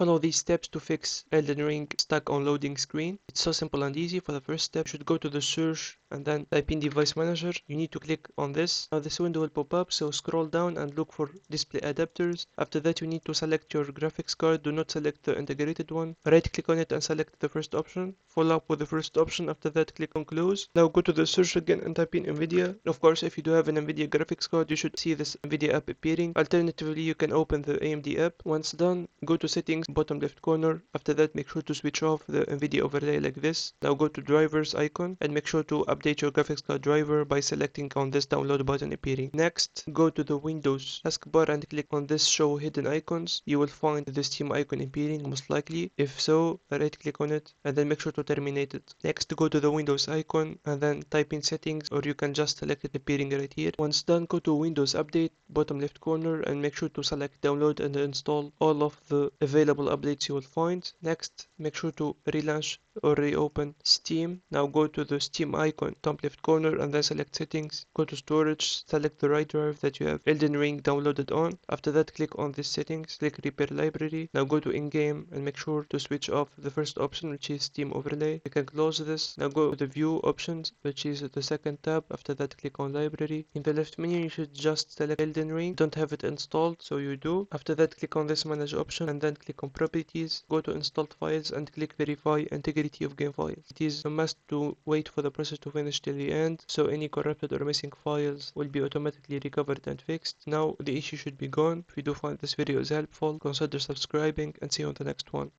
Follow these steps to fix Elden Ring stuck on loading screen. It's so simple and easy. For the first step, you should go to the search and then type in device manager. You need to click on this. Now this window will pop up, so scroll down and look for display adapters. After that, you need to select your graphics card. Do not select the integrated one. Right click on it and select the first option. Follow up with the first option. After that, click on close. Now go to the search again and type in NVIDIA. Of course, if you do have an NVIDIA graphics card, you should see this NVIDIA app appearing. Alternatively, you can open the AMD app. Once done, go to settings, bottom left corner. After that, make sure to switch off the NVIDIA overlay like this. Now go to drivers icon and make sure to update your graphics card driver by selecting on this download button appearing. Next, go to the Windows taskbar and click on this show hidden icons. You will find the Steam icon appearing most likely. If so, right click on it and then make sure to terminate it. Next, go to the Windows icon and then type in settings, or you can just select it appearing right here. Once done, go to Windows Update, bottom left corner, and make sure to select download and install all of the available updates you will find. Next, make sure to relaunch or reopen Steam. Now go to the Steam icon, top left corner, and then select settings. Go to storage, select the right drive that you have Elden Ring downloaded on. After that, click on this settings, click repair library. Now go to in-game and make sure to switch off the first option, which is Steam overlay. You can close this. Now go to the view options, which is the second tab. After that, click on library. In the left menu, you should just select Elden Ring. Don't have it installed, so you do. After that, click on this manage option and then click on properties. Go to installed files and click verify integrity of game files. It is a must to wait for the process to finish till the end, so any corrupted or missing files will be automatically recovered and fixed. Now the issue should be gone. If you do find this video is helpful, consider subscribing and see you on the next one.